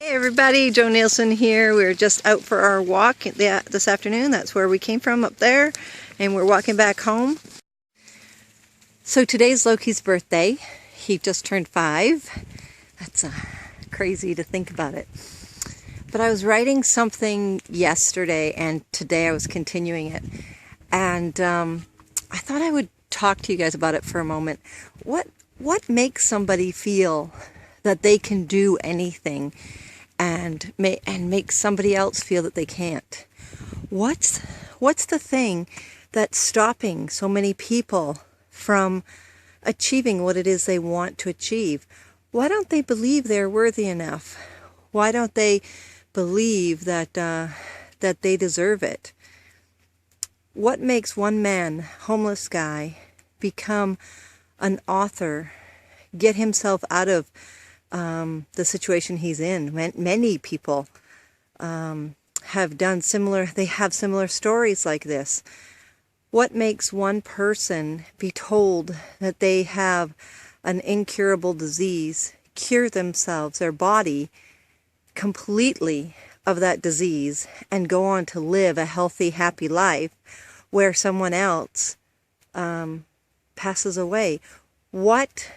Hey everybody, Joe Nielsen here. We're just out for our walk this afternoon. That's where we came from, up there, and we're walking back home. So today's Loki's birthday. He just turned 5. That's crazy to think about it. But I was writing something yesterday, and today I was continuing it. And I thought I would talk to you guys about it for a moment. What makes somebody feel that they can do anything and make somebody else feel that they can't? What's the thing that's stopping so many people from achieving what it is they want to achieve? Why don't they believe they're worthy enough? Why don't they believe that that they deserve it? What makes one man, homeless guy, become an author, get himself out of the situation he's in? Many people have done similar, they have similar stories like this. What makes one person be told that they have an incurable disease, cure themselves, their body, completely of that disease, and go on to live a healthy, happy life where someone else passes away? What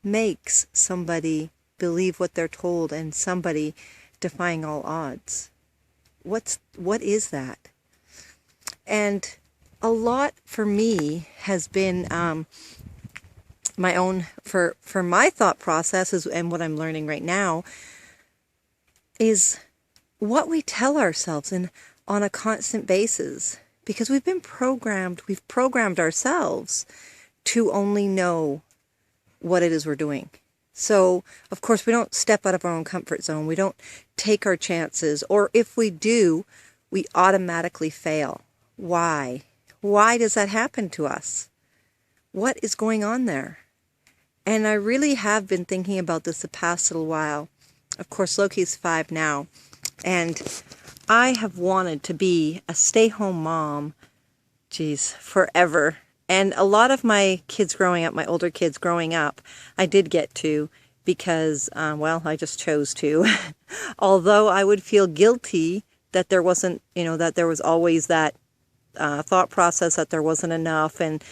makes somebody believe what they're told and somebody defying all odds? What is that? And a lot for me has been my own, for my thought processes, and what I'm learning right now is what we tell ourselves and on a constant basis, because we've programmed ourselves to only know what it is we're doing. So, of course, we don't step out of our own comfort zone. We don't take our chances. Or if we do, we automatically fail. Why? Why does that happen to us? What is going on there? And I really have been thinking about this the past little while. Of course, Loki's 5 now. And I have wanted to be a stay-home mom, forever. And a lot of my kids growing up, my older kids growing up, I did get to because, well, I just chose to. Although I would feel guilty that there wasn't, that there was always that thought process that there wasn't enough, and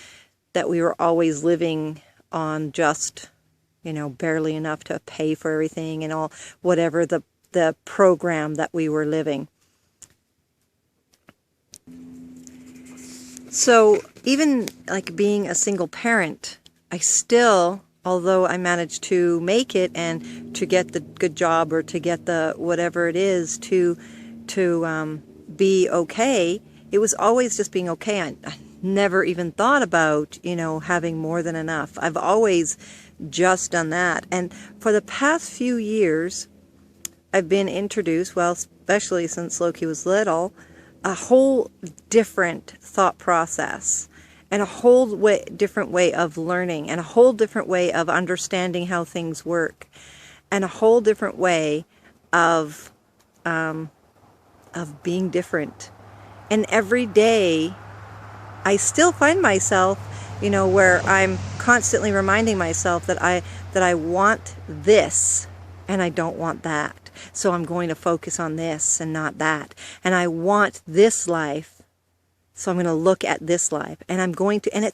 that we were always living on just, barely enough to pay for everything and all, whatever the program that we were living. So even like being a single parent, I still, although I managed to make it and to get the good job or to get the whatever it is to be okay, it was always just being okay. I never even thought about, having more than enough. I've always just done that. And for the past few years, I've been introduced, well, especially since Loki was little, a whole different thought process, and a whole different way of learning, and a whole different way of understanding how things work, and a whole different way of being different. And every day, I still find myself, where I'm constantly reminding myself that I want this, and I don't want that. So I'm going to focus on this and not that. And I want this life, so I'm going to look at this life. And I'm going to, and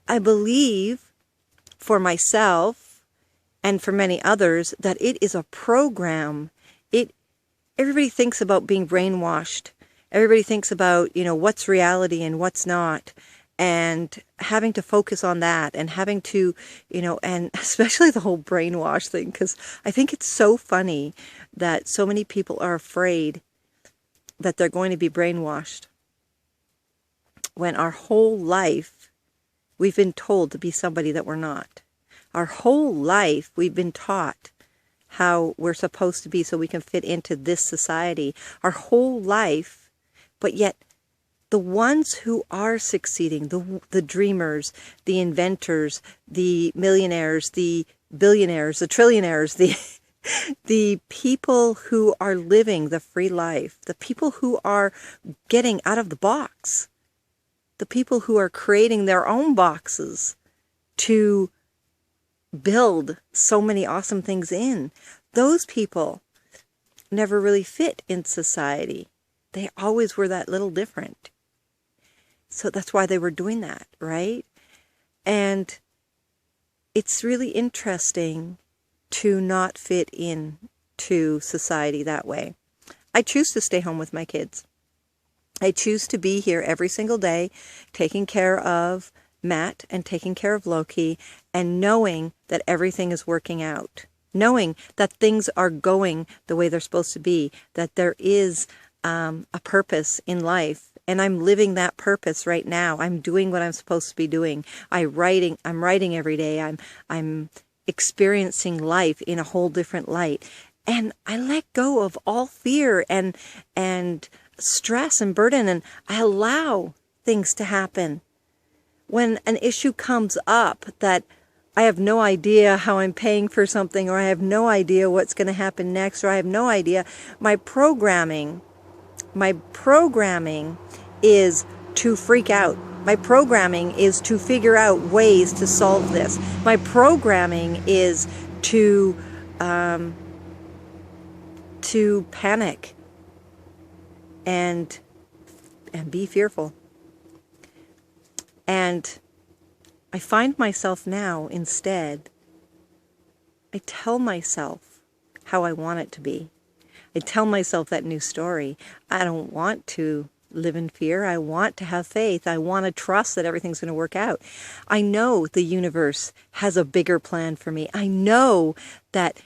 I believe for myself and for many others that it is a program. Everybody thinks about being brainwashed. Everybody thinks about, what's reality and what's not. And having to focus on that, and having to, and especially the whole brainwash thing, because I think it's so funny that so many people are afraid that they're going to be brainwashed, when our whole life we've been told to be somebody that we're not. Our whole life we've been taught how we're supposed to be so we can fit into this society. Our whole life, but yet the ones who are succeeding, the dreamers, the inventors, the millionaires, the billionaires, the trillionaires, the people who are living the free life, the people who are getting out of the box, the people who are creating their own boxes to build so many awesome things in, those people never really fit in society. They always were that little different. So that's why they were doing that, right? And it's really interesting to not fit in to society that way. I choose to stay home with my kids. I choose to be here every single day, taking care of Matt and taking care of Loki, and knowing that everything is working out. Knowing that things are going the way they're supposed to be, that there is a purpose in life, and I'm living that purpose right now. I'm doing what I'm supposed to be doing. I'm writing every day. I'm experiencing life in a whole different light, and I let go of all fear and stress and burden, and I allow things to happen. When an issue comes up that I have no idea how I'm paying for something, or I have no idea what's going to happen next, or I have no idea, my programming is to freak out. My programming is to figure out ways to solve this. My programming is to panic and be fearful. And I find myself now, instead, I tell myself how I want it to be. I tell myself that new story. I don't want to live in fear. I want to have faith. I want to trust that everything's going to work out. I know the universe has a bigger plan for me. I know that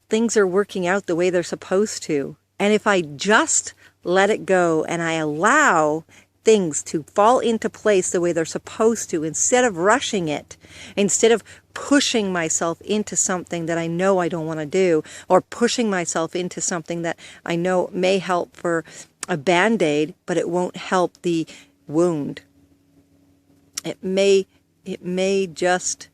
things are working out the way they're supposed to. And if I just let it go and I allow things to fall into place the way they're supposed to, instead of rushing it, instead of pushing myself into something that I know I don't want to do, or pushing myself into something that I know may help for a band-aid, but it won't help the wound. It may just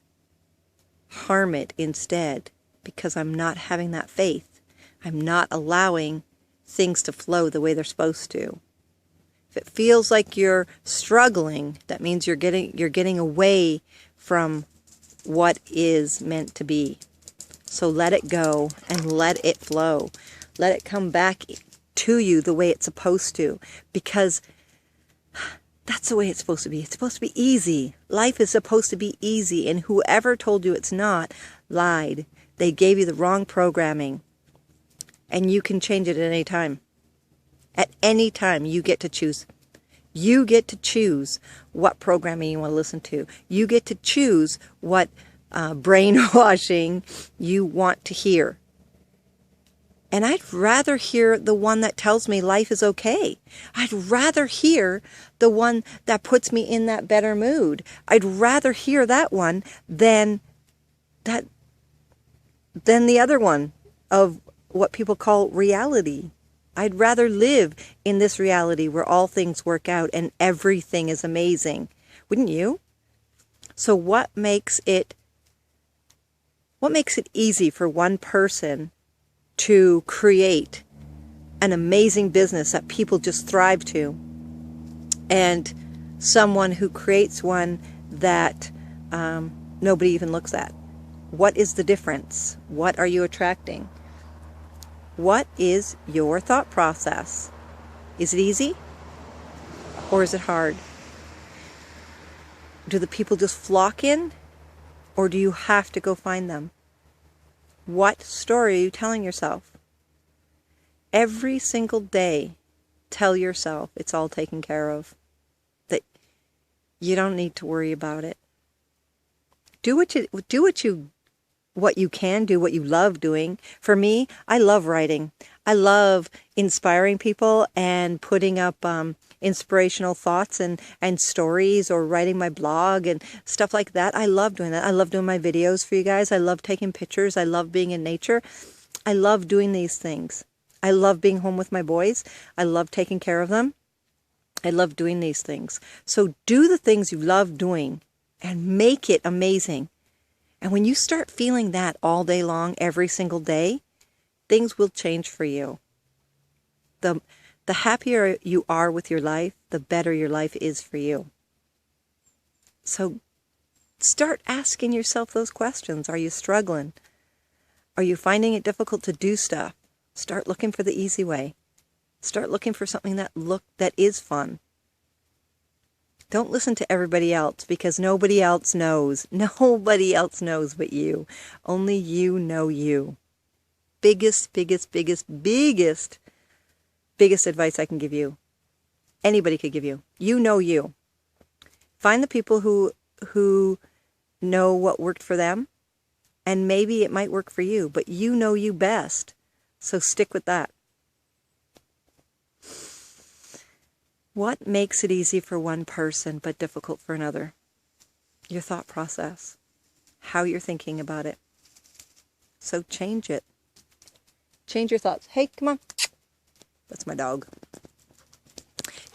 harm it instead, because I'm not having that faith. I'm not allowing things to flow the way they're supposed to. If it feels like you're struggling, that means you're getting away from what is meant to be. So let it go and let it flow. Let it come back to you the way it's supposed to, because that's the way it's supposed to be. It's supposed to be easy. Life is supposed to be easy, and whoever told you it's not lied. They gave you the wrong programming, and you can change it at any time. At any time, you get to choose. You get to choose what programming you want to listen to. You get to choose what brainwashing you want to hear. And I'd rather hear the one that tells me life is okay. I'd rather hear the one that puts me in that better mood. I'd rather hear that one than the other one of what people call reality. I'd rather live in this reality where all things work out and everything is amazing. Wouldn't you? So what makes it easy for one person to create an amazing business that people just thrive to, and someone who creates one that nobody even looks at? What is the difference? What are you attracting? What is your thought process? Is it easy? Or is it hard? Do the people just flock in? Or do you have to go find them? What story are you telling yourself? Every single day, tell yourself it's all taken care of. That you don't need to worry about it. Do what you can do, what you love doing. For me, I love writing. I love inspiring people and putting up inspirational thoughts and stories, or writing my blog and stuff like that. I love doing that. I love doing my videos for you guys. I love taking pictures. I love being in nature. I love doing these things. I love being home with my boys. I love taking care of them. I love doing these things. So do the things you love doing and make it amazing. And when you start feeling that all day long, every single day, things will change for you. The happier you are with your life, the better your life is for you. So start asking yourself those questions. Are you struggling? Are you finding it difficult to do stuff? Start looking for the easy way. Start looking for something that is fun. Don't listen to everybody else, because nobody else knows. Nobody else knows but you. Only you know you. Biggest advice I can give you. Anybody could give you. You know you. Find the people who know what worked for them, and maybe it might work for you, but you know you best. So stick with that. What makes it easy for one person but difficult for another? Your thought process. How you're thinking about it. So change it. Change your thoughts. Hey, come on. That's my dog.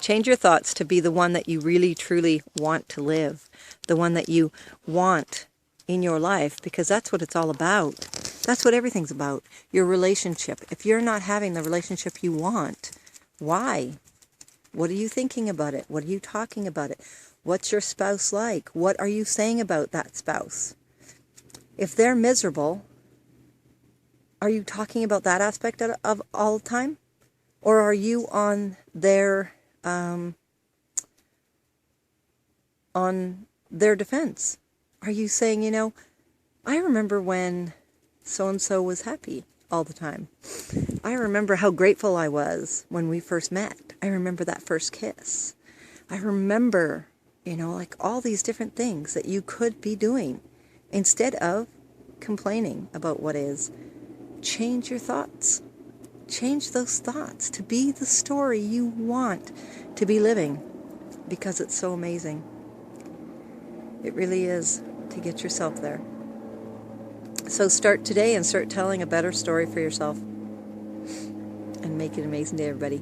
Change your thoughts to be the one that you really, truly want to live. The one that you want in your life, because that's what it's all about. That's what everything's about. Your relationship. If you're not having the relationship you want, why? What are you thinking about it? What are you talking about it? What's your spouse like? What are you saying about that spouse? If they're miserable, are you talking about that aspect of all the time? Or are you on their defense? Are you saying, you know, I remember when so-and-so was happy all the time. I remember how grateful I was when we first met. I remember that first kiss. I remember, you know, like all these different things that you could be doing instead of complaining about what is. Change your thoughts. Change those thoughts to be the story you want to be living, because it's so amazing. It really is, to get yourself there. So start today and start telling a better story for yourself. And make it an amazing day, everybody.